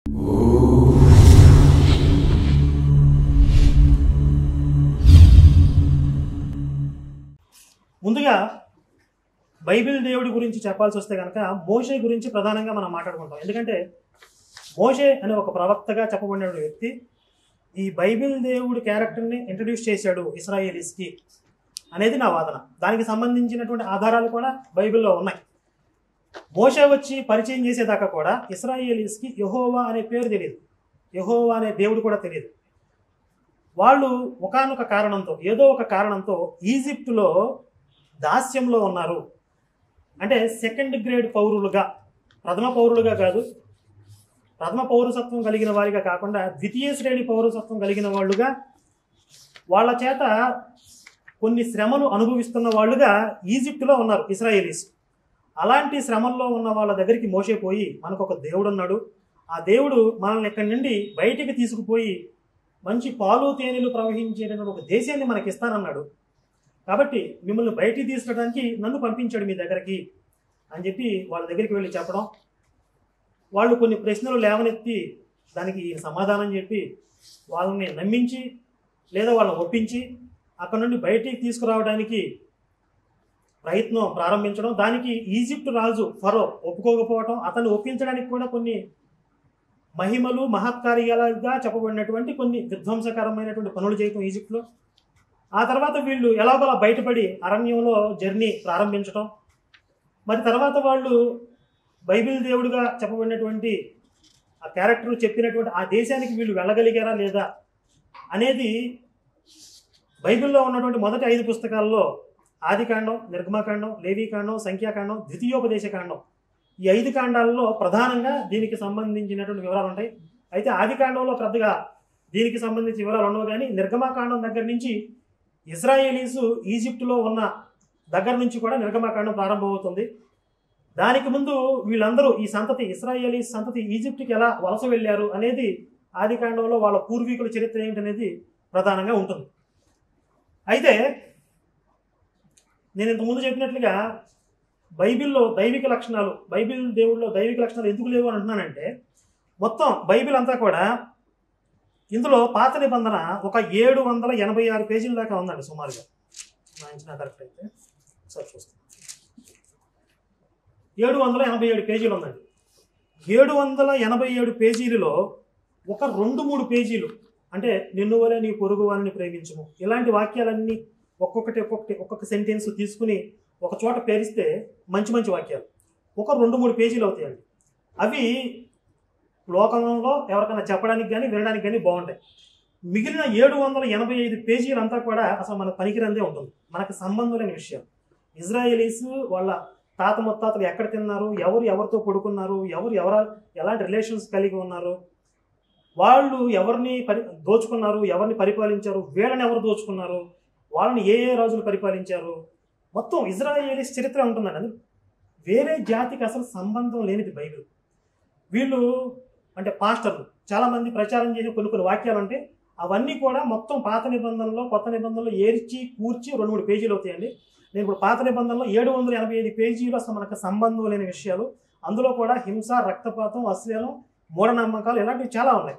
ముందుగా బైబిల్ దేవుడి గురించి చెప్పాల్సి వస్తే కనుక మోషే గురించి ప్రధానంగా మనం మాట్లాడుకుంటాం. ఎందుకంటే మోషే అనే ఒక ప్రవక్తగా చెప్పబడిన వ్యక్తి ఈ బైబిల్ దేవుడి క్యారెక్టర్ని ఇంట్రడ్యూస్ చేశాడు ఇశ్రాయేలీస్కి అనేది నా వాదన. దానికి సంబంధించినటువంటి ఆధారాలు కూడా బైబిల్లో ఉన్నాయి. మోషే వచ్చి పరిచయం చేసేదాకా కూడా ఇశ్రాయేలీస్కి యెహోవా అనే పేరు తెలియదు, యెహోవా అనే దేవుడు కూడా తెలియదు. వాళ్ళు ఒకానొక కారణంతో, ఏదో ఒక కారణంతో ఈజిప్టులో దాస్యంలో ఉన్నారు. అంటే సెకండ్ గ్రేడ్ పౌరులుగా, ప్రథమ పౌరులుగా కాదు, ప్రథమ పౌరసత్వం కలిగిన వారిగా కాకుండా ద్వితీయ శ్రేణి పౌరసత్వం కలిగిన వాళ్ళుగా, వాళ్ళ చేత కొన్ని శ్రమలు అనుభవిస్తున్న వాళ్ళుగా ఈజిప్టులో ఉన్నారు ఇశ్రాయేలీస్. అలాంటి శ్రమల్లో ఉన్న వాళ్ళ దగ్గరికి మోషే పోయి, మనకు ఒక దేవుడు ఉన్నాడు, ఆ దేవుడు మనల్ని ఇక్కడి నుండి బయటికి తీసుకుపోయి మంచి పాలు తేనెలు ప్రవహించేటటువంటి ఒక దేశాన్ని మనకి ఇస్తానన్నాడు, కాబట్టి మిమ్మల్ని బయటికి తీసుకురావడానికి నన్ను పంపించాడు మీ దగ్గరికి అని చెప్పి వాళ్ళ దగ్గరికి వెళ్ళి చెప్పడం. వాళ్ళు కొన్ని ప్రశ్నలు లేవనెత్తి దానికి సమాధానం చెప్పి వాళ్ళని నమ్మించి లేదా వాళ్ళని ఒప్పించి అక్కడ నుండి బయటికి తీసుకురావడానికి ప్రయత్నం ప్రారంభించడం. దానికి ఈజిప్ట్ రాజు ఫరో ఒప్పుకోకపోవటం, అతన్ని ఒప్పించడానికి కూడా కొన్ని మహిమలు మహత్కార్యాలుగా చెప్పబడినటువంటి కొన్ని విధ్వంసకరమైనటువంటి పనులు చేయటం ఈజిప్ట్లో. ఆ తర్వాత వీళ్ళు ఎలాగోలా బయటపడి అరణ్యంలో జర్నీ ప్రారంభించటం. మరి తర్వాత వాళ్ళు బైబిల్ దేవుడిగా చెప్పబడినటువంటి ఆ క్యారెక్టర్ చెప్పినటువంటి ఆ దేశానికి వీళ్ళు వెళ్ళగలిగారా లేదా అనేది బైబిల్లో ఉన్నటువంటి మొదటి 5 పుస్తకాల్లో ఆదికాండం, నిర్గమకాండం, లేవీకాండం, సంఖ్యాకాండం, ద్వితీయోపదేశకాండం, ఈ 5 కాండాలలో ప్రధానంగా దీనికి సంబంధించినటువంటి వివరాలు ఉంటాయి. అయితే ఆదికాండంలో పెద్దగా దీనికి సంబంధించిన వివరాలు ఉండవు, కానీ నిర్గమకాండం దగ్గర నుంచి ఇశ్రాయేలీసు ఈజిప్టులో ఉన్న దగ్గర నుంచి కూడా నిర్గమకాండం ప్రారంభమవుతుంది. దానికి ముందు వీళ్ళందరూ ఈ సంతతి, ఇశ్రాయేలీస్ సంతతి ఈజిప్టుకి ఎలా వలస వెళ్ళారు అనేది ఆదికాండంలో వాళ్ళ పూర్వీకుల చరిత్ర ఏంటనేది ప్రధానంగా ఉంటుంది. అయితే నేను ఇంతకుముందు చెప్పినట్లుగా బైబిల్లో దైవిక లక్షణాలు, బైబిల్ దేవుడిలో దైవిక లక్షణాలు ఎందుకు లేవు అని అంటున్నానంటే, మొత్తం బైబిల్ అంతా కూడా ఇందులో పాత నిబంధన ఒక 786 పేజీల దాకా ఉందండి సుమారుగా. నా అంచనా కరెక్ట్ అయితే సార్ చూస్తాను, 787 పేజీలు ఉందండి. 787 పేజీలలో ఒక 2-3 పేజీలు అంటే నిన్ను వలె నీ పొరుగు వారిని ప్రేమించుము, ఇలాంటి వాక్యాలన్నీ ఒక్కొక్క సెంటెన్స్ తీసుకుని ఒక చోట పేరిస్తే మంచి మంచి వాక్యాలు ఒక 2-3 పేజీలు అవుతాయండి. అవి లోకంలో ఎవరికైనా చెప్పడానికి కానీ వినడానికి కానీ బాగుంటాయి. మిగిలిన 785 పేజీలంతా కూడా అసలు మనకు పనికిరందే ఉంటుంది, మనకు సంబంధం లేని విషయం. ఇజ్రాయేలీస్ వాళ్ళ తాత ముత్తాతలు ఎక్కడ తిన్నారు, ఎవరితో పడుకున్నారు, ఎలాంటి రిలేషన్స్ కలిగి ఉన్నారు, వాళ్ళు ఎవరిని దోచుకున్నారు, ఎవరిని పరిపాలించారు, వీళ్ళని ఎవరు దోచుకున్నారు, వాళ్ళని ఏ రాజులు పరిపాలించారు, మొత్తం ఇజ్రాయేలీస్ చరిత్ర ఉంటుందండి. అది వేరే జాతికి అసలు సంబంధం లేనిది బైబిల్. వీళ్ళు అంటే పాస్టర్లు చాలామంది ప్రచారం చేసే కొన్ని వాక్యాలు అంటే అవన్నీ కూడా మొత్తం పాత నిబంధనలో కొత్త నిబంధనలో ఏర్చి కూర్చి 2-3 పేజీలు అవుతాయండి. నేను ఇప్పుడు పాత నిబంధనలో 785 పేజీలు అసలు మనకు సంబంధం లేని విషయాలు, అందులో కూడా హింస, రక్తపాతం, అశ్లీలం, మూఢనమ్మకాలు ఇలాంటివి చాలా ఉన్నాయి.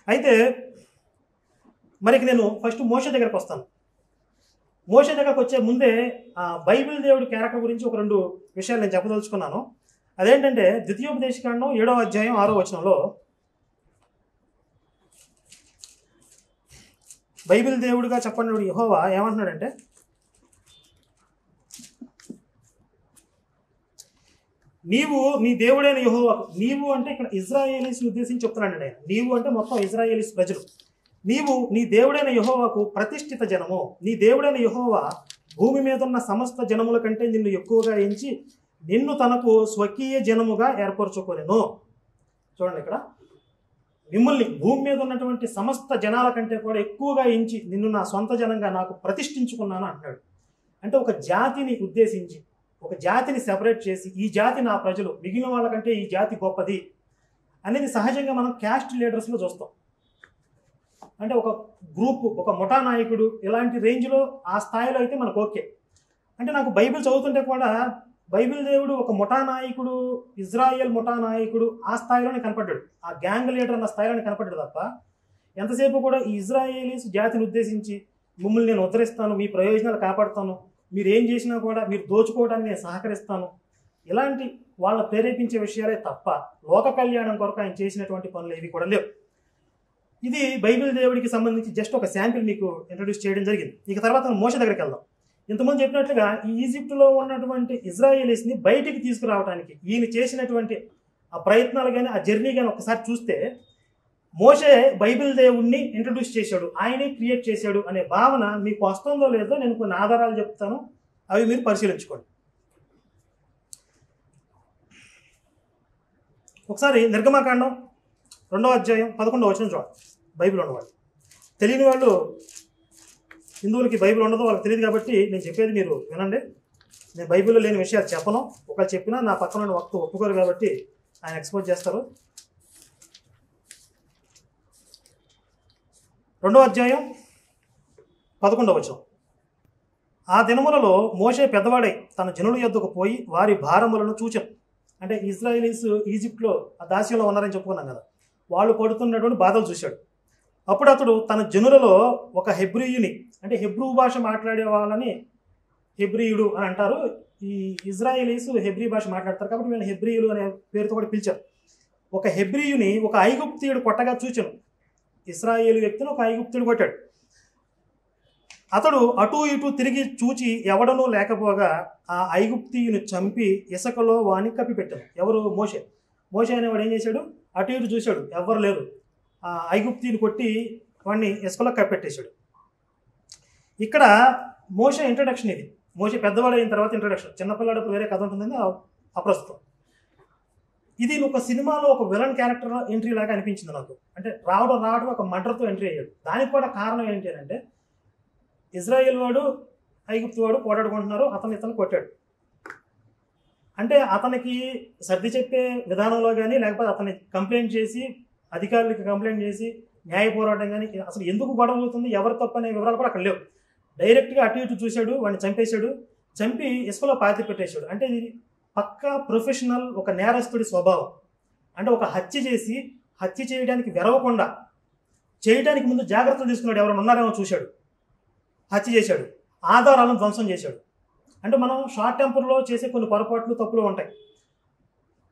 అయితే మరికి నేను ఫస్ట్ మోషే దగ్గరకు వస్తాను. మోషే దగ్గరకు వచ్చే ముందే బైబిల్ దేవుడి క్యారెక్టర్ గురించి ఒక 2 విషయాలు నేను చెప్పదలుచుకున్నాను. అదేంటంటే ద్వితీయోపదేశకాండం 7వ అధ్యాయం 6వ వచనంలో బైబిల్ దేవుడిగా చెప్పండి యెహోవా ఏమంటున్నాడంటే, నీవు నీ దేవుడైన యెహోవాకు, నీవు అంటే ఇక్కడ ఇజ్రాయేలీస్ ఉద్దేశించి చెప్తున్నాడండి ఆయన. నీవు అంటే మొత్తం ఇజ్రాయేలీస్ ప్రజలు. నీవు నీ దేవుడైన యెహోవాకు ప్రతిష్ఠిత జనము, నీ దేవుడైన యెహోవా భూమి మీద ఉన్న సమస్త జనముల కంటే నిన్ను ఎక్కువగా ఎంచి నిన్ను తనకు స్వకీయ జనముగా ఏర్పరచుకొనెను. చూడండి, ఇక్కడ మిమ్మల్ని భూమి మీద ఉన్నటువంటి సమస్త జనాల కంటే కూడా ఎక్కువగా ఎంచి నిన్ను నా సొంత జనంగా నాకు ప్రతిష్ఠించుకున్నాను అంటున్నాడు. అంటే ఒక జాతిని ఉద్దేశించి, ఒక జాతిని సెపరేట్ చేసి, ఈ జాతి నా ప్రజలు, మిగిలిన వాళ్ళకంటే ఈ జాతి గొప్పది అనేది సహజంగా మనం క్యాస్ట్ లీడర్స్లో చూస్తాం. అంటే ఒక గ్రూపు, ఒక ముఠా నాయకుడు ఇలాంటి రేంజ్లో ఆ స్థాయిలో అయితే మనకు ఓకే. అంటే నాకు బైబిల్ చదువుతుంటే కూడా బైబిల్ దేవుడు ఒక ముఠా నాయకుడు, ఇజ్రాయెల్ ముఠా నాయకుడు ఆ స్థాయిలోనే కనపడ్డాడు, ఆ గ్యాంగ్ లీడర్ అన్న స్థాయిలోనే కనపడ్డాడు తప్ప ఎంతసేపు కూడా ఈ ఇజ్రాయేలీస్ జాతిని ఉద్దేశించి మిమ్మల్ని నేను ఉద్ధరిస్తాను, మీ ప్రయోజనాలు కాపాడుతాను, మీరు ఏం చేసినా కూడా మీరు దోచుకోవడానికి నేను సహకరిస్తాను, ఇలాంటి వాళ్ళ ప్రేరేపించే విషయాలే తప్ప లోక కళ్యాణం కొరకు ఆయన చేసినటువంటి పనులు ఏవి కూడా లేవు. ఇది బైబిల్ దేవుడికి సంబంధించి జస్ట్ ఒక శాంపిల్ మీకు ఇంట్రడ్యూస్ చేయడం జరిగింది. ఇక తర్వాత మోషే దగ్గరికి వెళ్దాం. ఇంతకుముందు చెప్పినట్లుగా ఈ ఈజిప్టులో ఉన్నటువంటి ఇజ్రాయేలీస్ని బయటికి తీసుకురావడానికి ఈయన చేసినటువంటి ఆ ప్రయత్నాలు కానీ ఆ జర్నీ కానీ ఒకసారి చూస్తే మోషే బైబిల్ దేవుణ్ణి ఇంట్రడ్యూస్ చేశాడు, ఆయనే క్రియేట్ చేశాడు అనే భావన మీకు వస్తుందో లేదో నేను కొన్ని ఆధారాలు చెప్తాను, అవి మీరు పరిశీలించుకోండి. ఒకసారి నిర్గమకాండం 2వ అధ్యాయం 11వ వచనం చూడండి. బైబిల్ ఉన్నవాళ్ళు, తెలియని వాళ్ళు, హిందువులకి బైబిల్ ఉండదు, వాళ్ళకి తెలియదు కాబట్టి నేను చెప్పేది మీరు వినండి. నేను బైబిల్లో లేని విషయాలు చెప్పను, ఒకళ్ళు చెప్పినా నా పక్కన ఉన్న వక్త ఒప్పుకోరు కాబట్టి ఆయన ఎక్స్పోజ్ చేస్తారు. 2వ అధ్యాయం 11వ వచనం. ఆ దినములలో మోషే పెద్దవాడై తన జనుల యొద్దకు పోయి వారి భారములను చూచెను. అంటే ఇజ్రాయేలీస్ ఈజిప్ట్లో ఆ దాస్యంలో ఉన్నారని చెప్పుకున్నాం కదా, వాళ్ళు పడుతున్నటువంటి బాధలు చూశాడు. అప్పుడు అతడు తన జనులలో ఒక హెబ్రీయుని, అంటే హెబ్రూ భాష మాట్లాడే వాళ్ళని హెబ్రీయుడు అని అంటారు. ఈ ఇజ్రాయేలీస్ హెబ్రీ భాష మాట్లాడతారు కాబట్టి వీళ్ళని హెబ్రీయులు అనే పేరుతో కూడా పిలిచారు. ఒక హెబ్రీయుని ఒక ఐగుప్తీయుడు కొట్టగా చూచెను. ఇశ్రాయేలు వ్యక్తిని ఒక ఐగుప్తుడు కొట్టాడు. అతడు అటు ఇటు తిరిగి చూచి ఎవడనూ లేకపోగా ఆ ఐగుప్తీయుని చంపి ఇసుకలో వాని కప్పిపెట్టాడు. ఎవరు? మోషే. మోషే అనేవాడు ఏం చేశాడు? అటు ఇటు చూశాడు, ఎవ్వరు లేరు, ఆ ఐగుప్తీయుని కొట్టి వాడిని ఇసుకలో కప్పెట్టేశాడు. ఇక్కడ మోషే ఇంట్రడక్షన్ ఇది. మోషే పెద్దవాడు అయిన తర్వాత ఇంట్రడక్షన్. చిన్నపిల్లాడప్పుడు వేరే కథ ఉంటుందని అప్రస్తుతం. ఇది ఒక సినిమాలో ఒక విలన్ క్యారెక్టర్ ఎంట్రీ లాగా అనిపించింది నాకు. అంటే రావడం ఒక మర్డర్తో ఎంట్రీ అయ్యాడు. దానికి కూడా కారణం ఏంటి అంటే ఇజ్రాయేల్ వాడు ఐగుప్తు వాడు పోరాడుకుంటున్నారు, ఇతను కొట్టాడు. అంటే అతనికి సర్ది చెప్పే విధానంలో కానీ లేకపోతే అతన్ని కంప్లైంట్ చేసి అధికారులకి కంప్లైంట్ చేసి న్యాయ పోరాటం కానీ అసలు ఎందుకు గొడవ అవుతుంది, ఎవరు తప్పు అనే వివరాలు కూడా అక్కడ లేవు. డైరెక్ట్గా అటు ఇటు చూశాడు, వాడిని చంపేశాడు, చంపి ఇసుకలో పాతి పెట్టేశాడు. అంటే ఇది పక్కా ప్రొఫెషనల్ ఒక నేరస్తుడి స్వభావం. అంటే ఒక హత్య చేయడానికి వెరవకుండా చేయడానికి ముందు జాగ్రత్తలు తీసుకున్నాడు, ఎవరైనా ఉన్నారేమో చూశాడు, హత్య చేశాడు, ఆధారాలను ధ్వంసం చేశాడు. అంటే మనం షార్ట్ టెంపర్లో చేసే కొన్ని పొరపాట్లు తప్పులు ఉంటాయి.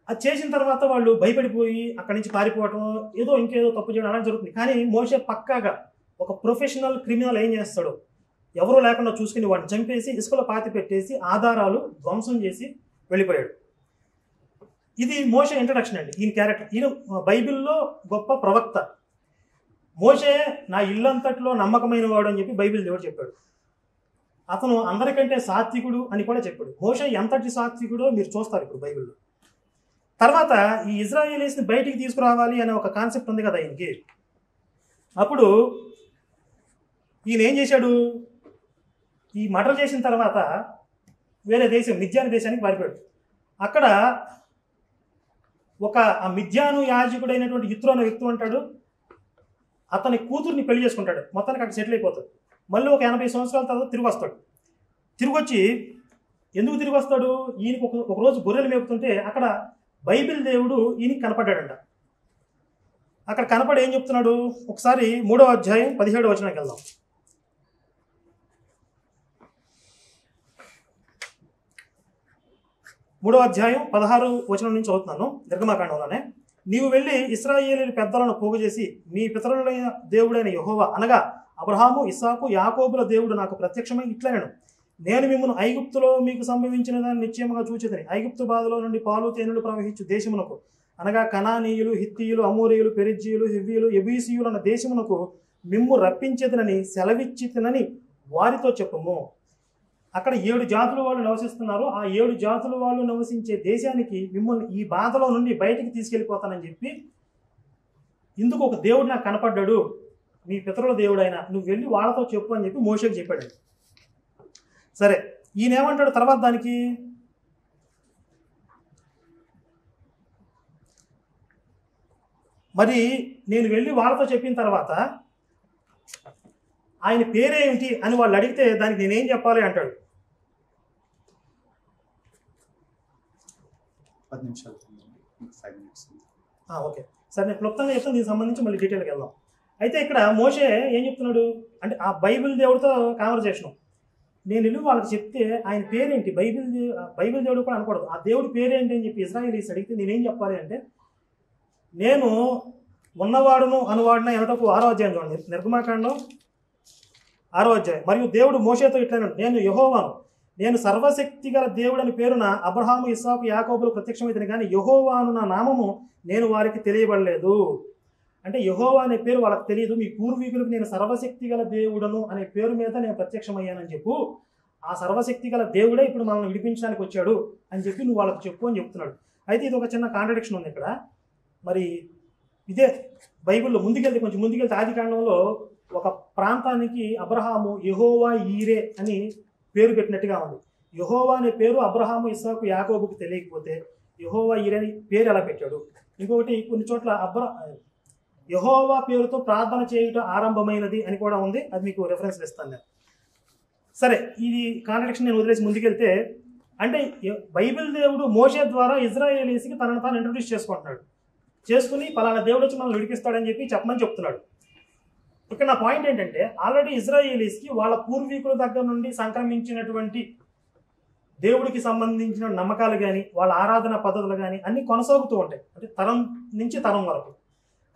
అది చేసిన తర్వాత వాళ్ళు భయపడిపోయి అక్కడి నుంచి పారిపోవటం, ఇంకేదో తప్పు చేయడం అలా జరుగుతుంది. కానీ మోషే పక్కాగా ఒక ప్రొఫెషనల్ క్రిమినల్ ఏం చేస్తాడు, ఎవరూ లేకుండా చూసుకుని వాడిని చంపేసి ఇసుకలో పాతి పెట్టేసి ఆధారాలు ధ్వంసం చేసి వెళ్ళిపోయాడు. ఇది మోషే ఇంట్రడక్షన్ అండి. ఈయన క్యారెక్టర్. ఈయన బైబిల్లో గొప్ప ప్రవక్త. మోషే నా ఇల్లంతట్లో నమ్మకమైన వాడు అని చెప్పి బైబిల్ దేవుడు చెప్పాడు. అతను అందరికంటే సాత్వికుడు అని కూడా చెప్పాడు. మోషే ఎంతటి సాత్వికుడో మీరు చూస్తారు ఇప్పుడు బైబిల్లో. తర్వాత ఈ ఇజ్రాయేలీస్ని బయటికి తీసుకురావాలి అనే ఒక కాన్సెప్ట్ ఉంది కదా ఈయనకి. అప్పుడు ఈయన ఏం చేశాడు, ఈ మర్డర్ చేసిన తర్వాత వేరే దేశం మిద్యాను దేశానికి పారిపోయాడు. అక్కడ ఆ మిద్యాను యాజకుడైనటువంటి యిత్రో అనే వ్యక్తి ఉంటాడు, అతని కూతుర్ని పెళ్లి చేసుకుంటాడు, మొత్తానికి అక్కడ సెటిల్ అయిపోతాడు. మళ్ళీ ఒక 80 సంవత్సరాల తర్వాత తిరిగి వస్తాడు. తిరిగి వచ్చి ఎందుకు తిరిగి వస్తాడు, ఈయనకి ఒక రోజు గొర్రెలు మేపుతుంటే అక్కడ బైబిల్ దేవుడు ఈయనకి కనపడ్డాడంట. అక్కడ కనపడి ఏం చెప్తున్నాడు, ఒకసారి 3వ అధ్యాయం 17వ వచనానికి వెళ్దాం. 3వ అధ్యాయం 16వ వచనం నుంచి చదువుతున్నాను నిర్గమకాండంలోనే. నీవు వెళ్ళి ఇశ్రాయేలీయుల పెద్దలను పోగు చేసి మీ పితరులైన దేవుడైన యెహోవా అనగా అబ్రహాము, ఇస్సాకు, యాకోబుల దేవుడు నాకు ప్రత్యక్షమై ఇట్లనెను, నేను మిమ్మల్ని ఐగుప్తులో మీకు సంభవించిన దాన్ని నిశ్చయముగా చూచెదని. ఐగుప్తు బాధలో నుండి పాలు తేనెలు ప్రవహించు దేశమునకు అనగా కనానీయులు, హిత్తీయులు, అమోరీయులు, పెరిజ్జీయులు, హివ్వీయులు, ఎబూసీయులు అన్న దేశమునకు మిమ్ము రప్పించేదనని సెలవిచ్చితనని వారితో చెప్పుము. అక్కడ 7 జాతుల వాళ్ళు నివసిస్తున్నారు. ఆ 7 జాతుల వాళ్ళు నివసించే దేశానికి మిమ్మల్ని ఈ బాధలో నుండి బయటికి తీసుకెళ్ళిపోతానని చెప్పి ఇందుకు ఒక దేవుడు నాకు కనపడ్డాడు, మీ పితరుల దేవుడు అయినా, నువ్వు వెళ్ళి వాళ్ళతో చెప్పు అని చెప్పి మోషేకి చెప్పాడు. సరే, ఈయన ఏమంటాడు తర్వాత దానికి, మరి నేను వెళ్ళి వాళ్ళతో చెప్పిన తర్వాత ఆయన పేరేమిటి అని వాళ్ళు అడిగితే దానికి నేనేం చెప్పాలి అంటాడు. 10 నిమిషాలు 5 minutes. ఓకే సరే, నేను క్లుప్తంగా చెప్తాను, దీనికి సంబంధించి మళ్ళీ డీటెయిల్కి వెళ్దాం. అయితే ఇక్కడ మోషే ఏం చెప్తున్నాడు అంటే ఆ బైబిల్ దేవుడితో కాన్వర్జేషన్ నేను వెళ్ళి వాళ్ళకి చెప్తే ఆయన పేరేంటి, బైబిల్ దేవుడు కూడా అనకూడదు, ఆ దేవుడి పేరేంటి అని చెప్పి ఇజ్రాయేలీస్ అడిగితే నేనేం చెప్పాలి అంటే నేను ఉన్నవాడును అనువాడున ఎనటకు 6వ అధ్యాయం చూడండి, నిర్గమాకాండం 6వ అధ్యాయం. మరియు దేవుడు మోషేతో ఇట్లా నేను యెహోవాను, నేను సర్వశక్తి గల దేవుడని పేరున అబ్రహాము ఇస్సాకు యాకోబులు ప్రత్యక్షమైతే కానీ యెహోవాను నా నామము నేను వారికి తెలియబడలేదు. అంటే యెహోవా అనే పేరు వాళ్ళకి తెలియదు, మీ పూర్వీకులకు నేను సర్వశక్తి గల దేవుడను అనే పేరు మీద నేను ప్రత్యక్షమయ్యానని చెప్పు, ఆ సర్వశక్తి గల దేవుడే ఇప్పుడు మనల్ని విడిపించడానికి వచ్చాడు అని చెప్పి నువ్వు వాళ్ళకి చెప్పు అని చెప్తున్నాడు. అయితే ఇది ఒక చిన్న కాంట్రడిక్షన్ ఉంది ఇక్కడ. మరి ఇదే బైబిల్లో కొంచెం ముందుకెళ్తే ఆది కాండంలో ఒక ప్రాంతానికి అబ్రహాము యెహోవా ఈరే అని పేరు పెట్టినట్టుగా ఉంది. యెహోవా అనే పేరు అబ్రహాము ఇస్సాకు యాకోబుకి తెలియకపోతే యెహోవా ఈరే అని పేరు ఎలా పెట్టాడు? ఇంకొకటి కొన్ని చోట్ల యెహోవా పేరుతో ప్రార్థన చేయటం ఆరంభమైనది అని కూడా ఉంది, అది మీకు రెఫరెన్స్ ఇస్తాను నేను. సరే, ఇది కాంట్రడిక్షన్ నేను వదిలేసి ముందుకెళ్తే అంటే బైబిల్ దేవుడు మోషే ద్వారా ఇజ్రాయేలీస్కి తనను తాను ఇంట్రడ్యూస్ చేసుకుని పలానా దేవుడు వచ్చి మనల్ని విడిపిస్తాడని చెప్పమని చెప్తున్నాడు. ఇక్కడ నా పాయింట్ ఏంటంటే ఆల్రెడీ ఇజ్రాయేలీస్కి వాళ్ళ పూర్వీకుల దగ్గర నుండి సంక్రమించినటువంటి దేవుడికి సంబంధించిన నమ్మకాలు కానీ వాళ్ళ ఆరాధన పద్ధతులు కానీ అన్నీ కొనసాగుతూ ఉంటాయి, అంటే తరం నుంచి తరం వరకు.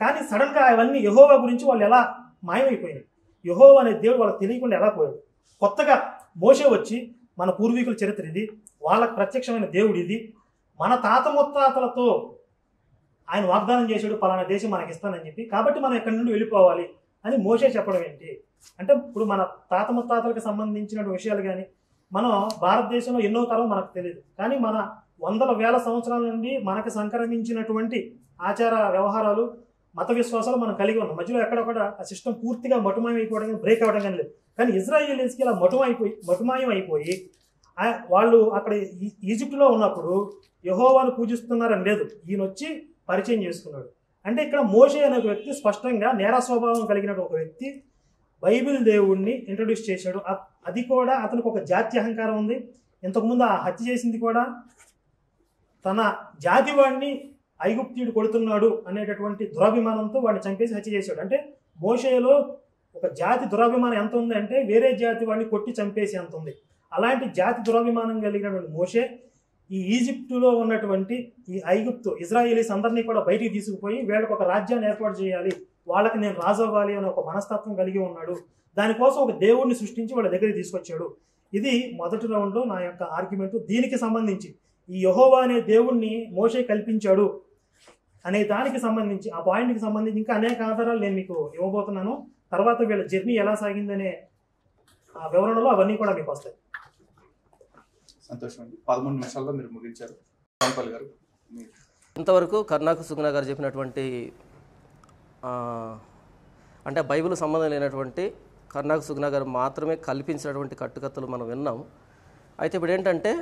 కానీ సడన్గా అవన్నీ యెహోవా గురించి వాళ్ళు ఎలా మాయమైపోయినాయి, యెహోవా అనే దేవుడు వాళ్ళకి తెలియకుండా ఎలా పోయాడు. కొత్తగా మోషే వచ్చి మన పూర్వీకుల చరిత్ర ఇది, వాళ్ళకు ప్రత్యక్షమైన దేవుడు ఇది, మన తాత ముత్తాతలతో ఆయన వాగ్దానం చేశాడు పలానా దేశం మనకి ఇస్తానని చెప్పి, కాబట్టి మనం ఎక్కడి నుండి వెళ్ళిపోవాలి అని మోషే చెప్పడం ఏంటి అంటే ఇప్పుడు మన తాత ముత్తాతలకు సంబంధించిన విషయాలు కానీ మనం భారతదేశంలో ఎన్నో తరం మనకు తెలియదు, కానీ మన వందల వేల సంవత్సరాల నుండి మనకు సంక్రమించినటువంటి ఆచార వ్యవహారాలు మత విశ్వాసాలు మనం కలిగి ఉన్నాం. మధ్యలో ఎక్కడొక్కడ ఆ సిస్టమ్ పూర్తిగా మటుమాయం అయిపోవడం కానీ బ్రేక్ అవ్వడం కానీ లేదు. కానీ ఇజ్రాయేలీస్కి ఇలా మటుమాయం అయిపోయి వాళ్ళు అక్కడ ఈజిప్టులో ఉన్నప్పుడు యెహోవాను పూజిస్తున్నారని లేదు, ఈయన వచ్చి పరిచయం చేసుకున్నాడు. అంటే ఇక్కడ మోషే అనే ఒక వ్యక్తి స్పష్టంగా నేర స్వభావం కలిగిన ఒక వ్యక్తి బైబిల్ దేవుణ్ణి ఇంట్రడ్యూస్ చేశాడు. అది కూడా అతనికి ఒక జాతి అహంకారం ఉంది. ఇంతకుముందు ఆ హత్య చేసింది కూడా తన జాతి వాడిని ఐగుప్తీయుడు కొడుతున్నాడు అనేటటువంటి దురాభిమానంతో వాడిని చంపేసి హత్య చేశాడు. అంటే మోషేలో ఒక జాతి దురాభిమానం ఎంత ఉంది అంటే వేరే జాతి వాడిని కొట్టి చంపేసి ఎంత ఉంది. అలాంటి జాతి దురాభిమానం కలిగినటువంటి మోషే ఈ ఈజిప్టులో ఉన్నటువంటి ఈ ఐగుప్తు ఇజ్రాయేలీస్ అందరినీ కూడా బయటికి తీసుకుపోయి వీళ్ళకి ఒక రాజ్యాన్ని ఏర్పాటు చేయాలి, వాళ్ళకి నేను రాజు అవ్వాలి అనే ఒక మనస్తత్వం కలిగి ఉన్నాడు. దానికోసం ఒక దేవుడిని సృష్టించి వాళ్ళ దగ్గరికి తీసుకొచ్చాడు. ఇది మొదటి రౌండ్లో నా యొక్క ఆర్గ్యుమెంట్. దీనికి సంబంధించి ఈ యెహోవా అనే దేవుణ్ణి మోషే కల్పించాడు అనే దానికి సంబంధించి ఆ పాయింట్కి సంబంధించి ఇంకా అనేక ఆధారాలు నేను మీకు ఇవ్వబోతున్నాను. తర్వాత వీళ్ళ జర్నీ ఎలా సాగిందనే ఆ వివరణలో అవన్నీ కూడా మీకు వస్తాయి. సంతోషం అండి. 13 నిమిషాల్లో మీరు ముగించారు. రాంపల్లి గారు, ఇంతవరకు కర్ణాకు సుగుణ గారు చెప్పినటువంటి అంటే బైబిల్ సంబంధం లేనటువంటి కర్ణాకు సుగుణ గారు మాత్రమే కల్పించినటువంటి కట్టుకథలు మనం విన్నాం. అయితే ఇప్పుడు ఏంటంటే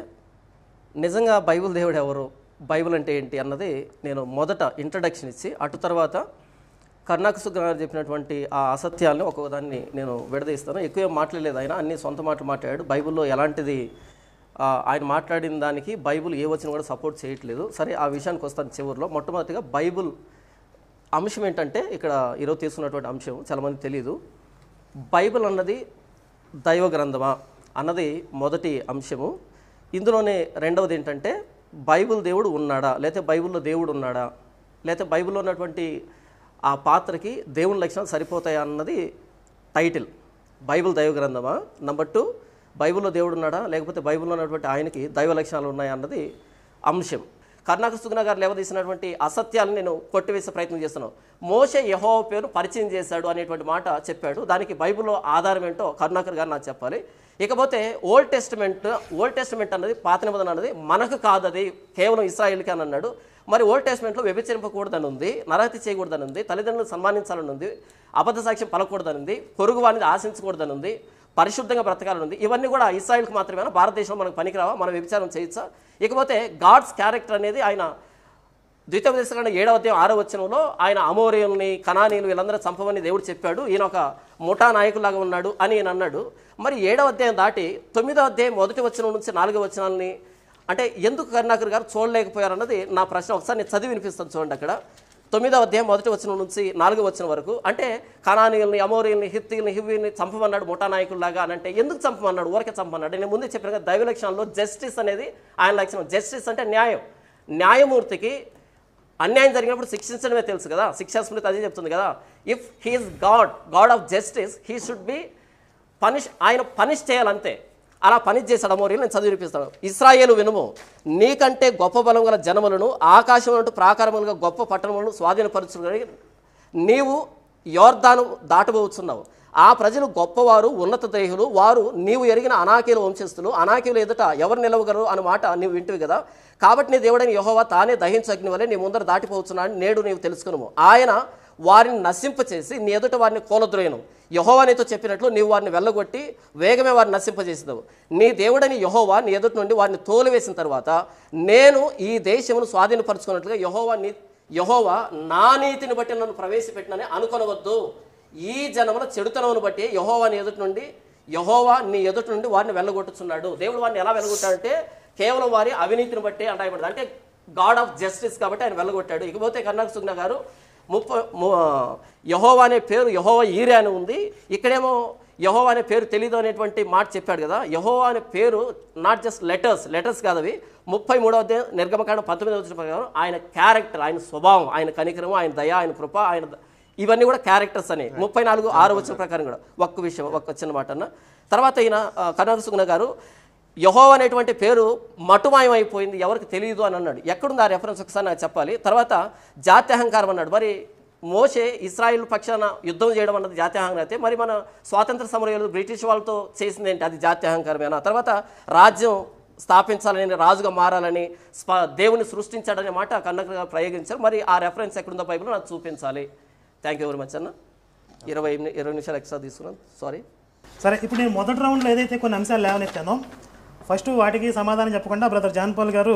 నిజంగా బైబిల్ దేవుడు ఎవరు, బైబిల్ అంటే ఏంటి అన్నది నేను మొదట ఇంట్రడక్షన్ ఇచ్చి అటు తర్వాత కర్ణాకు సుగుణ గారు చెప్పినటువంటి ఆ అసత్యాలను ఒక్కొక్కదాన్ని నేను విడదీస్తాను. ఎక్కువ మాట్లాడలేదు ఆయన, అన్ని సొంత మాటలు మాట్లాడాడు. బైబిల్లో ఎలాంటిది ఆయన మాట్లాడిన దానికి బైబిల్ ఏ వచ్చినా కూడా సపోర్ట్ చేయట్లేదు. సరే, ఆ విషయానికి వస్తాను చివరిలో. మొట్టమొదటిగా బైబిల్ అంశం ఏంటంటే ఇక్కడ ఈరోజు తీసుకున్నటువంటి అంశం చాలామంది తెలియదు. బైబిల్ అన్నది దైవ గ్రంథమా అన్నది మొదటి అంశము. ఇందులోనే రెండవది ఏంటంటే బైబిల్ దేవుడు ఉన్నాడా, లేకపోతే బైబిల్లో దేవుడు ఉన్నాడా, లేకపోతే బైబిల్లో ఉన్నటువంటి ఆ పాత్రకి దేవుని లక్షణాలు సరిపోతాయా అన్నది టైటిల్. బైబిల్ దైవ గ్రంథమా. నెంబర్ 2, బైబిల్లో దేవుడు ఉన్నాడా, లేకపోతే బైబిల్లో ఉన్నటువంటి ఆయనకి దైవ లక్షణాలు ఉన్నాయా అన్నది అంశం. కర్ణాకు సుగుణ గారు లేవదీసినటువంటి అసత్యాలను నేను కొట్టివేసే ప్రయత్నం చేస్తున్నాను. మోషే యెహోవా పేరు పరిచయం చేశాడు అనేటువంటి మాట చెప్పాడు. దానికి బైబిల్లో ఆధారం ఏంటో కరుణాకర్ గారు నాకు చెప్పాలి. ఇకపోతే ఓల్డ్ టెస్టిమెంట్ అన్నది, పాత నిబంధన అన్నది మనకు కాదు, అది కేవలం ఇశ్రాయేలుకి అని అన్నాడు. మరి ఓల్డ్ టెస్టిమెంట్లో వ్యభిచరింపకూడదని ఉంది, నరహత్య చేయకూడదని ఉంది, తల్లిదండ్రులను సన్మానించాలని ఉంది, అబద్ధ సాక్ష్యం పలకూడదని ఉంది, పొరుగు వారిని ఆశించకూడదని ఉంది, పరిశుద్ధంగా బ్రతకాలని ఉంది. ఇవన్నీ కూడా ఇశ్రాయేలుకి మాత్రమే, భారతదేశంలో మనకు పనికిరావా, మనం వ్యభిచారం చేయొచ్చా? ఇకపోతే గాడ్స్ క్యారెక్టర్ అనేది ఆయన ద్వితీయోపదేశకాండ 7వ అధ్యాయం 6వ వచనంలో ఆయన అమోరీయుల్ని, కనానీయులు వీళ్ళందరూ చంపమని దేవుడు చెప్పాడు, ఈయన ఒక ముఠా నాయకులాగా ఉన్నాడు అని ఈయన అన్నాడు. మరి 7వ అధ్యాయం దాటి 9వ అధ్యాయం 1వ వచనం నుంచి 4వ వచనాలని అంటే ఎందుకు కరుణాకర్ గారు చూడలేకపోయారు అన్నది నా ప్రశ్న. ఒకసారి నేను చదివి వినిపిస్తాను చూడండి. అక్కడ 9వ అధ్యాయం 1వ వచనం నుంచి 4వ వచనం వరకు, అంటే కనానీయుల్ని, అమోరీల్ని, హిత్తీల్ని, హివ్వీల్ని చంపమన్నాడు ముఠా నాయకుల్లాగా అని. అంటే ఎందుకు చంపమన్నాడు? ఊరకే చంపమన్నాడు. నేను ముందే చెప్పాను కదా, దైవ లక్షణంలో జస్టిస్ అనేది ఆయన లక్షణం. జస్టిస్ అంటే న్యాయం. న్యాయమూర్తికి అన్యాయం జరిగినప్పుడు శిక్షించడమే తెలుసు కదా, శిక్షాస్మృతి అదే చెప్తుంది కదా. If he is god of justice, he should be punish. ఆయన పనిష్ చేయాలంతే. అలా పనిష్ చేశాడు అమోరీలు. నేను చదివి వినిపిస్తాను. ఇశ్రాయేలు వినుము, నీకంటే గొప్ప బలం గల జనములను, ఆకాశం అంటూ ప్రాకారములుగా గొప్ప పట్టణములను స్వాధీనపరుచుకుని నీవు యోర్దాను దాటబోతున్నావు. ఆ ప్రజలు గొప్పవారు, ఉన్నత దేహులు, వారు నీవు ఎరిగిన అనాకీల వంశస్థులు. అనాకీలు ఎదుట ఎవరు నిలవగలరు అన్న మాట నీవు వింటివి కదా. కాబట్టి నీ దేవుడైన యెహోవా తానే దహించు అగ్ని వలె నీ ముందర దాటిపోతున్నాడని నేడు నీవు తెలుసుకును. ఆయన వారిని నశింపచేసి నీ ఎదుట వారిని కూలద్రోయను. యెహోవా నీతో చెప్పినట్లు నీవు వారిని వెళ్ళగొట్టి వేగమే వారిని నశింపజేసినావు. నీ దేవుడని యెహోవా నీ ఎదుటి నుండి వారిని తోలివేసిన తర్వాత నేను ఈ దేశమును స్వాధీనపరచుకున్నట్లుగా యెహోవా నా నీతిని బట్టి నన్ను ప్రవేశపెట్టినని అనుకొనవద్దు. ఈ జనముల చెడుతనమును బట్టి యెహోవా నీ ఎదుటి నుండి వారిని వెళ్ళగొట్టుచున్నాడు. దేవుడు వారిని ఎలా వెళ్ళగొట్టాడంటే కేవలం వారి అవినీతిని బట్టి అంటాయబడింది. అంటే గాడ్ ఆఫ్ జస్టిస్ కాబట్టి ఆయన వెళ్ళగొట్టాడు. ఇకపోతే కరుణాకర్ సుగ్నా గారు యెహోవా అనే పేరు యెహోవా ఈరే అని ఉంది. ఇక్కడేమో యెహోవా అనే పేరు తెలీదు అనేటువంటి మాట చెప్పాడు కదా. యెహోవా అనే పేరు నాట్ జస్ట్ లెటర్స్ కాదు అవి. 33వ అధ్యాయం నిర్గమకాండం 19వ వచనం ప్రకారం ఆయన క్యారెక్టర్, ఆయన స్వభావం, ఆయన కనికరము, ఆయన దయ, ఆయన కృప, ఆయన ఇవన్నీ కూడా క్యారెక్టర్స్ అని 34:6 వచనం ప్రకారం కూడా ఒక్క విషయం, ఒక్క చిన్న మాట అన్న. తర్వాత ఈయన కరుణాకర్ సుగ్నా గారు యెహోవా అనేటువంటి పేరు మటుమాయం అయిపోయింది, ఎవరికి తెలియదు అని అన్నాడు. ఎక్కడుంది ఆ రెఫరెన్స్ ఒకసారి నాకు చెప్పాలి. తర్వాత జాత్యహంకారం అన్నాడు. మరి మోషే ఇశ్రాయేల్ పక్షాన యుద్ధం చేయడం అన్నది జాత్యహంకారం అయితే, మరి మన స్వాతంత్ర సమరయోధులు బ్రిటిష్ వాళ్ళతో చేసింది ఏంటి? అది జాత్యహంకారమేనా? తర్వాత రాజ్యం స్థాపించాలని, రాజుగా మారాలని, దేవుని సృష్టించాడనే మాట కరుణాకర్ గారు ప్రయోగించారు. మరి ఆ రెఫరెన్స్ ఎక్కడుందో బైబిల్ నాకు చూపించాలి. థ్యాంక్ యూ వెరీ మచ్ అన్న. 20 నిమిషాలు ఎక్స్ట్రా తీసుకున్నాను, సారీ. సరే, ఇప్పుడు నేను మొదటి రౌండ్లో ఏదైతే కొన్ని అంశాలు లేవనెత్తానో ఫస్ట్ వాటికి సమాధానం చెప్పకుండా బ్రదర్ జాన్ పాల్ గారు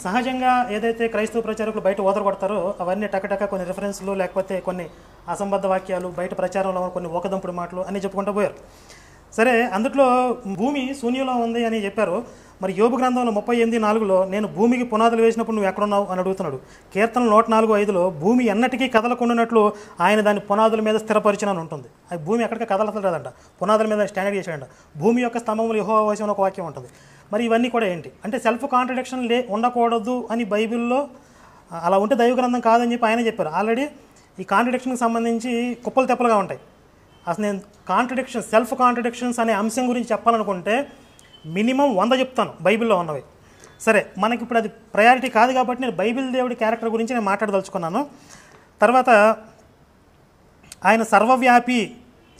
సహజంగా ఏదైతే క్రైస్తవ ప్రచారకులు బయట ఓదరగొడతారో అవన్నీ టకటక కొన్ని రిఫరెన్స్లు, లేకపోతే కొన్ని అసంబద్ధ వాక్యాలు, బయట ప్రచారంలో కొన్ని ఓకదంపుడు మాటలు అన్నీ చెప్పుకుంటూ పోయారు. సరే, అందుట్లో భూమి శూన్యంలో ఉంది అని చెప్పారు. మరి యోబు గ్రంథంలో 38:4 నేను భూమికి పునాదులు వేసినప్పుడు నువ్వు ఎక్కడున్నావు అని అడుగుతున్నాడు. కీర్తన 104:5 భూమి ఎన్నటికీ కదలకుండానట్లు ఆయన దాని పునాదుల మీద స్థిరపరిచినని ఉంటుంది. అది భూమి ఎక్కడికి కదలలేదంట, పునాదుల మీద స్టాండర్డ్ చేశాడంట. భూమి యొక్క స్తంభములు యెహోవా వశం ఒక వాక్యం ఉంటుంది. మరి ఇవన్నీ కూడా ఏంటి అంటే సెల్ఫ్ కాంట్రడిక్షన్ ఉండకూడదు అని బైబిల్లో, అలా ఉంటే దైవ గ్రంథం కాదని చెప్పి ఆయన చెప్పారు. ఆల్రెడీ ఈ కాంట్రడిక్షన్కి సంబంధించి కుప్పలు తెప్పలుగా ఉంటాయి. అసలు నేను సెల్ఫ్ కాంట్రడిక్షన్స్ అనే అంశం గురించి చెప్పాలనుకుంటే మినిమం 100 చెప్తాను బైబిల్లో ఉన్నవి. సరే, మనకి ఇప్పుడు అది ప్రయారిటీ కాదు కాబట్టి నేను బైబిల్ దేవుడి క్యారెక్టర్ గురించి నేను మాట్లాడదలుచుకున్నాను. తర్వాత ఆయన సర్వవ్యాపి,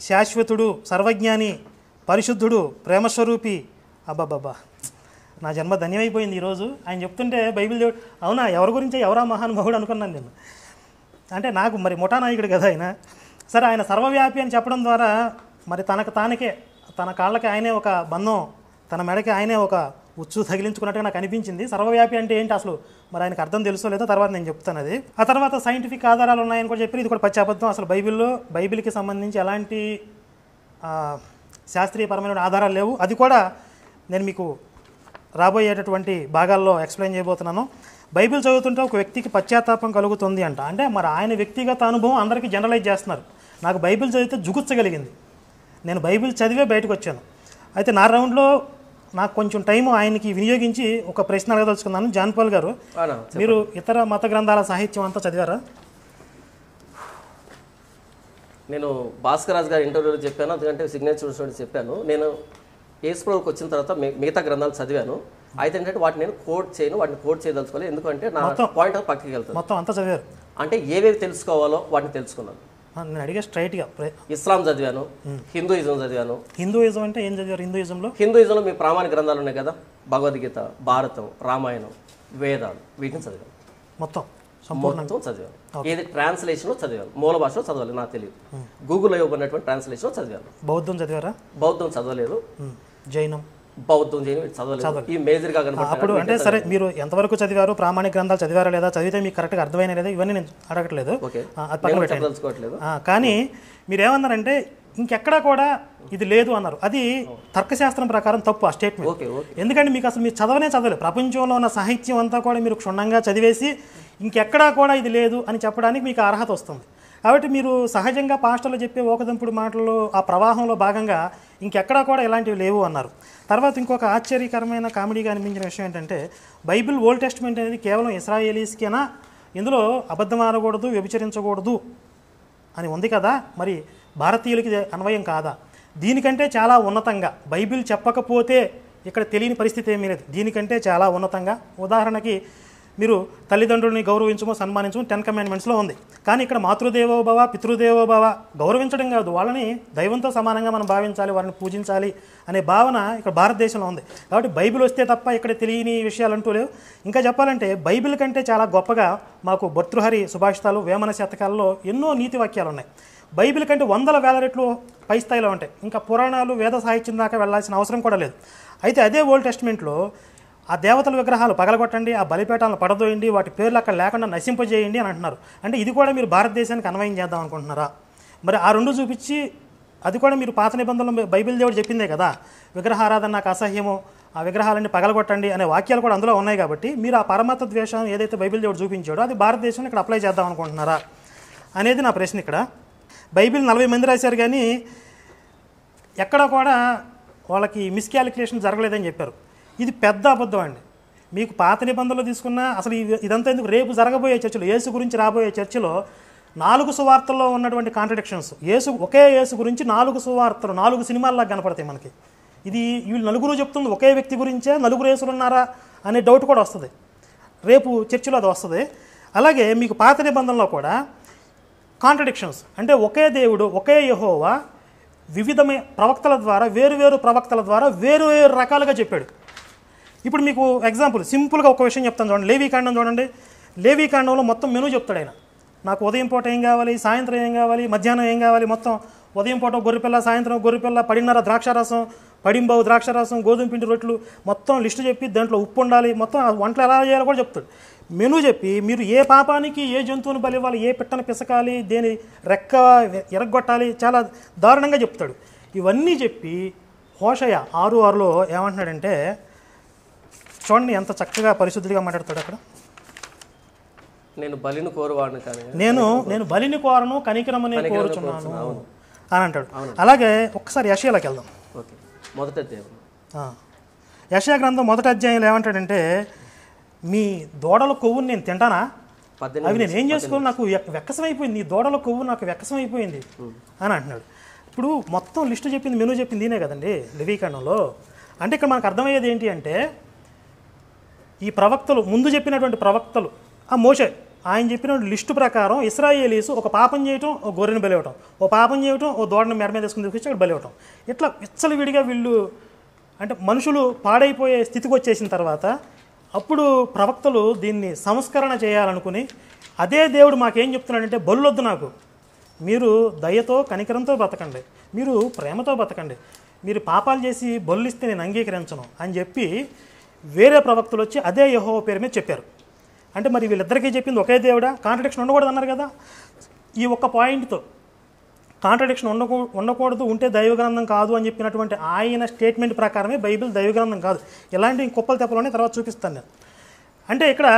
శాశ్వతుడు, సర్వజ్ఞాని, పరిశుద్ధుడు, ప్రేమస్వరూపి. అబ్బాబ్బా, నా జన్మ ధన్యమైపోయింది ఈరోజు ఆయన చెప్తుంటే. బైబిల్ దేవుడు అవునా, ఎవరి గురించి ఎవరా మహానుభావుడు అనుకున్నాను నేను. అంటే నాకు మరి ముఠా నాయకుడు కదా ఆయన. సరే, ఆయన సర్వవ్యాపి అని చెప్పడం ద్వారా మరి తన కాళ్ళకి ఆయనే ఒక బంధం, తన మెడకి ఆయనే ఒక ఉచ్చు తగిలించుకున్నట్టుగా నాకు అనిపించింది. సర్వవ్యాపి అంటే ఏంటి అసలు మరి ఆయనకు అర్థం తెలుసో లేదో తర్వాత నేను చెప్తాను అది. ఆ తర్వాత సైంటిఫిక్ ఆధారాలు ఉన్నాయని కూడా చెప్పి ఇది కూడా పచ్చాబద్ధం. అసలు బైబిల్కి సంబంధించి ఎలాంటి శాస్త్రీయపరమైన ఆధారాలు లేవు. అది కూడా నేను మీకు రాబోయేటటువంటి భాగాల్లో ఎక్స్ప్లెయిన్ చేయబోతున్నాను. బైబిల్ చదువుతుంటే ఒక వ్యక్తికి పశ్చాత్తాపం కలుగుతుంది అంటే మరి ఆయన వ్యక్తిగత అనుభవం అందరికీ జనరలైజ్ చేస్తున్నారు. నాకు బైబిల్ చదివితే జుగుచ్చగలిగింది. నేను బైబిల్ చదివే బయటకు వచ్చాను. అయితే నా రౌండ్లో నాకు కొంచెం టైం ఆయనకి వినియోగించి ఒక ప్రశ్న అడగదలుచుకున్నాను. జాన్ పాల్ గారు, మీరు ఇతర మత గ్రంథాల సాహిత్యం అంతా చదివారా? నేను భాస్కర్ రాజు గారి ఇంటర్వ్యూలో చెప్పాను, ఎందుకంటే సిగ్నేచర్ చెప్పాను. నేను యేసుప్రభుకి వచ్చిన తర్వాత మిగతా గ్రంథాలు చదివాను. అయితే ఏంటంటే వాటిని నేను కోట్ చేయదలుచుకోవాలి, ఎందుకంటే నా పాయింట్ పక్కకి వెళ్తాను. మొత్తం అంతా చదివారు? అంటే ఏవేవి తెలుసుకోవాలో వాటిని తెలుసుకున్నాను. నేను అడిగే స్ట్రైట్గా ఇస్లాం చదివాను, హిందూయిజం చదివాను. హిందూయిజం అంటే ఏం చదివారు? హిందూయిజంలో మీ ప్రామాణిక గ్రంథాలు ఉన్నాయి కదా, భగవద్గీత, భారతం, రామాయణం, వేదాలు, వీటిని చదివాను. మొత్తం చదివాను. ఏది ట్రాన్స్లేషన్ చదివాను, మూల భాషలో చదవాలి నాకు తెలియదు. గూగుల్లో ఇవ్వబడినటువంటి ట్రాన్స్లేషన్ చదివాను. బౌద్ధం చదివారా? బౌద్ధం చదవలేదు. బౌద్ధం చేయని చదవలేదు. ఈ మేజర్గా అప్పుడు అంటే సరే మీరు ఎంతవరకు చదివారు, ప్రామాణిక గ్రంథాలు చదివారా లేదా, చదివితే మీకు కరెక్ట్గా అర్థమైన లేదా, ఇవన్నీ నేను అడగట్లేదు, అది పక్కన పెట్టండి. కానీ మీరేమన్నారంటే ఇంకెక్కడా కూడా ఇది లేదు అన్నారు. అది తర్కశాస్త్రం ప్రకారం తప్పు ఆ స్టేట్మెంట్. ఎందుకంటే మీకు అసలు మీరు చదవలేదు. ప్రపంచంలో ఉన్న సాహిత్యం అంతా కూడా మీరు క్షుణ్ణంగా చదివేసి ఇంకెక్కడా కూడా ఇది లేదు అని చెప్పడానికి మీకు అర్హత వస్తుంది. కాబట్టి మీరు సహజంగా పాస్టర్లు చెప్పే ఓకదంపుడు మాటల్లో ఆ ప్రవాహంలో భాగంగా ఇంకెక్కడా కూడా ఇలాంటివి లేవు అన్నారు. తర్వాత ఇంకొక ఆశ్చర్యకరమైన కామెడీగా అనిపించిన విషయం ఏంటంటే బైబిల్ ఓల్డ్ టెస్ట్మెంట్ అనేది కేవలం ఇశ్రాయేలీస్కేనా, ఇందులో అబద్ధం ఆడకూడదు, వ్యభిచరించకూడదు అని ఉంది కదా, మరి భారతీయులకి అన్వయం కాదా? దీనికంటే చాలా ఉన్నతంగా బైబిల్ చెప్పకపోతే ఇక్కడ తెలియని పరిస్థితి ఏమీ లేదు. దీనికంటే చాలా ఉన్నతంగా ఉదాహరణకి మీరు తల్లిదండ్రులని గౌరవించమో సన్మానించమో 10 కమాండ్మెంట్స్లో ఉంది. కానీ ఇక్కడ మాతృదేవోభవ పితృదేవోభవ గౌరవించడం కాదు, వాళ్ళని దైవంతో సమానంగా మనం భావించాలి, వారిని పూజించాలి అనే భావన ఇక్కడ భారతదేశంలో ఉంది. కాబట్టి బైబిల్ వస్తే తప్ప ఇక్కడ తెలియని విషయాలు అంటూ లేవు. ఇంకా చెప్పాలంటే బైబిల్ కంటే చాలా గొప్పగా మాకు భర్తృహరి సుభాషితాలు, వేమన శతకాల్లో ఎన్నో నీతి వాక్యాలు ఉన్నాయి. బైబిల్ కంటే 100,000 రెట్లు పై స్థాయిలో ఉంటాయి. ఇంకా పురాణాలు, వేద సాహిత్యం దాకా వెళ్లాల్సిన అవసరం కూడా లేదు. అయితే అదే ఓల్డ్ టెస్ట్మెంట్లో ఆ దేవతల విగ్రహాలు పగలగొట్టండి, ఆ బలిపీఠాలను పడదోయండి, వాటి పేర్లు అక్కడ లేకుండా నశింపజేయండి అని అంటున్నారు. అంటే ఇది కూడా మీరు భారతదేశానికి అన్వయం చేద్దాం అనుకుంటున్నారా? మరి ఆ రెండు చూపించి అది కూడా మీరు పాత నిబంధనలు బైబిల్ దేవుడు చెప్పిందే కదా, విగ్రహారాధన నాకు అసహ్యము, ఆ విగ్రహాలన్నీ పగలగొట్టండి అనే వాక్యాలు కూడా అందులో ఉన్నాయి. కాబట్టి మీరు ఆ పరమత ద్వేషం ఏదైతే బైబిల్ దేవుడు చూపించాడో అది భారతదేశంలో ఇక్కడ అప్లై చేద్దాం అనుకుంటున్నారా అనేది నా ప్రశ్న. ఇక్కడ బైబిల్ 40 మంది రాశారు కానీ ఎక్కడ కూడా వాళ్ళకి మిస్కాలిక్యులేషన్ జరగలేదని చెప్పారు. ఇది పెద్ద అబద్ధం అండి. మీకు పాత నిబంధనలు తీసుకున్నా అసలు ఇదంతా ఎందుకు, రేపు జరగబోయే చర్చలో యేసు గురించి రాబోయే చర్చలో 4 సువార్తల్లో ఉన్నటువంటి కాంట్రడిక్షన్స్, ఒకే యేసు గురించి 4 సువార్తలు 4 సినిమాల్లాగా కనపడతాయి మనకి. ఇది వీళ్ళు నలుగురు చెప్తుంది ఒకే వ్యక్తి గురించే, 4 యేసులు ఉన్నారా అనే డౌట్ కూడా వస్తుంది, రేపు చర్చలో అది వస్తుంది. అలాగే మీకు పాత నిబంధనలో కూడా కాంట్రడిక్షన్స్, అంటే ఒకే దేవుడు ఒకే యెహోవా వివిధమైన ప్రవక్తల ద్వారా వేరు ప్రవక్తల ద్వారా వేరు రకాలుగా చెప్పాడు. ఇప్పుడు మీకు ఎగ్జాంపుల్ సింపుల్గా ఒక విషయం చెప్తాను చూడండి. లేవీకాండం చూడండి. లేవీకాండంలో మొత్తం మెనూ చెప్తాడు ఆయన. నాకు ఉదయం పూట ఏం కావాలి, సాయంత్రం ఏం కావాలి, మధ్యాహ్నం ఏం కావాలి, మొత్తం ఉదయం పూట గొర్రెపిల్ల, సాయంత్రం గొర్రెపిల్ల, 10:30 ద్రాక్షారసం, 10 ద్రాక్షారసం, గోధుమ పిండి రొట్టెలు, మొత్తం లిస్టు చెప్పి దాంట్లో ఉప్పు ఉండాలి, మొత్తం వంటలు ఎలా చేయాలో కూడా చెప్తాడు. మెనూ చెప్పి మీరు ఏ పాపానికి ఏ జంతువుని బలి ఇవ్వాలి, ఏ పిట్టను పిసకాలి, దేని రెక్క ఎరగొట్టాలి, చాలా దారుణంగా చెప్తాడు. ఇవన్నీ చెప్పి హోషయ 6:6లో ఏమంటున్నాడంటే చూడండి ఎంత చక్కగా పరిశుద్ధిగా మాట్లాడతాడు అక్కడ. నేను బలిని కోరువాడిని కానీ నేను బలిని కోరను కనికరమని కోరుచున్నాను అని అంటాడు. అలాగే ఒక్కసారి యెషయాలోకి వెళ్దాం. యెషయా గ్రంథం 1వ అధ్యాయంలో ఏమంటాడంటే మీ దూడల కొవ్వుని నేను తింటానా, అవి నేను ఏం చేసుకోవాలి, నాకు వెక్కసమైపోయింది, నీ దూడల కొవ్వు నాకు వెక్కసమైపోయింది అని అంటున్నాడు. ఇప్పుడు మొత్తం లిస్టు చెప్పింది, మెనూ చెప్పింది దీనే కదండి లేవీకాండంలో. అంటే ఇక్కడ మనకు అర్థమయ్యేది ఏంటి అంటే ఈ ప్రవక్తలు ముందు చెప్పినటువంటి ప్రవక్తలు, ఆ మోషే ఆయన చెప్పిన లిస్టు ప్రకారం ఇశ్రాయేలీసు ఒక పాపం చేయటం, ఓ గొర్రెను బలివ్వటం, ఓ పాపం చేయటం, ఓ దూడను మెడ మీద తీసుకుని తీసుకొచ్చి అక్కడ బలివ్వటం, ఇట్లా విచ్చలవిడిగా వీళ్ళు అంటే మనుషులు పాడైపోయే స్థితికి వచ్చేసిన తర్వాత అప్పుడు ప్రవక్తలు దీన్ని సంస్కరణ చేయాలనుకుని అదే దేవుడు మాకేం చెప్తున్నాడంటే బలులొద్దు నాకు, మీరు దయతో కనికరంతో బతకండి, మీరు ప్రేమతో బతకండి, మీరు పాపాలు చేసి బలులిస్తే నేను అంగీకరించను అని చెప్పి వేరే ప్రవక్తలు వచ్చి అదే యెహోవా పేరు మీద చెప్పారు. అంటే మరి వీళ్ళిద్దరికీ చెప్పింది ఒకే దేవుడా, కాంట్రడిక్షన్ ఉండకూడదు అన్నారు కదా. ఈ ఒక్క పాయింట్తో కాంట్రడిక్షన్ ఉండకూడదు, ఉంటే దైవగ్రంథం కాదు అని చెప్పినటువంటి ఆయన స్టేట్మెంట్ ప్రకారమే బైబిల్ దైవగ్రంథం కాదు. ఇలాంటి కుప్పలు తెప్పలోనే తర్వాత చూపిస్తాను నేను. అంటే ఇక్కడ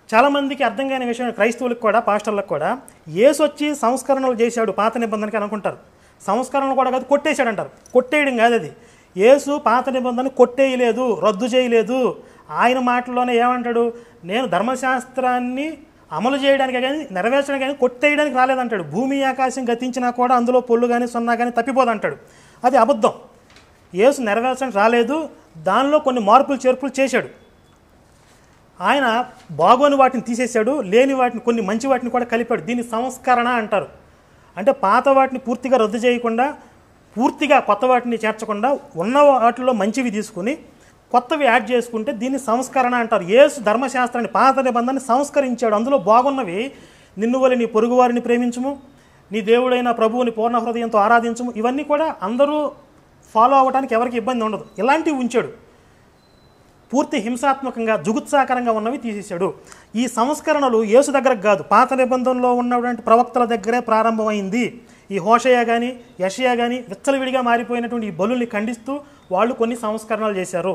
చాలామందికి అర్థం కాని విషయం, క్రైస్తవులకు కూడా పాస్టర్లకు కూడా, యేసు వచ్చి సంస్కరణలు చేశాడు పాత నిబంధనకి అనుకుంటారు. సంస్కరణలు కూడా కాదు, కొట్టేశాడు అంటారు. కొట్టేయడం కాదు అది. యేసు పాత నిబంధన కొట్టేయలేదు, రద్దు చేయలేదు. ఆయన మాటల్లోనే ఏమంటాడు, నేను ధర్మశాస్త్రాన్ని అమలు చేయడానికి కానీ నెరవేర్చడానికి కానీ కొట్టేయడానికి రాలేదంటాడు. భూమి ఆకాశం గతించినా కూడా అందులో పొల్లు కానీ సున్నా కానీ తప్పిపోదంటాడు. అది అబద్ధం. యేసు నెరవేర్చడానికి రాలేదు, దానిలో కొన్ని మార్పులు చేర్పులు చేశాడు. ఆయన బాగోని వాటిని తీసేశాడు, లేని వాటిని కొన్ని మంచి వాటిని కూడా కలిపాడు. దీన్ని సంస్కరణ అంటారు. అంటే పాత వాటిని పూర్తిగా రద్దు చేయకుండా, పూర్తిగా కొత్త వాటిని చేర్చకుండా, ఉన్న వాటిలో మంచివి తీసుకుని కొత్తవి యాడ్ చేసుకుంటే దీన్ని సంస్కరణ అంటారు. యేసు ధర్మశాస్త్రాన్ని పాత నిబంధనని సంస్కరించాడు. అందులో బాగున్నవి నిన్ను వలె నీ పొరుగువారిని ప్రేమించుము, నీ దేవుడైన ప్రభువుని పూర్ణ హృదయంతో ఆరాధించుము, ఇవన్నీ కూడా అందరూ ఫాలో అవ్వడానికి ఎవరికి ఇబ్బంది ఉండదు. ఇలాంటివి ఉంచాడు. పూర్తి హింసాత్మకంగా జుగుత్సాకరంగా ఉన్నవి తీసేశాడు. ఈ సంస్కరణలు యేసు దగ్గరకు కాదు, పాత నిబంధనలో ఉన్నటువంటి ప్రవక్తల దగ్గరే ప్రారంభమైంది. ఈ హోషయ కానీ యెషయా కానీ విచ్చలవిడిగా మారిపోయినటువంటి ఈ బలుల్ని ఖండిస్తూ వాళ్ళు కొన్ని సంస్కరణలు చేశారు.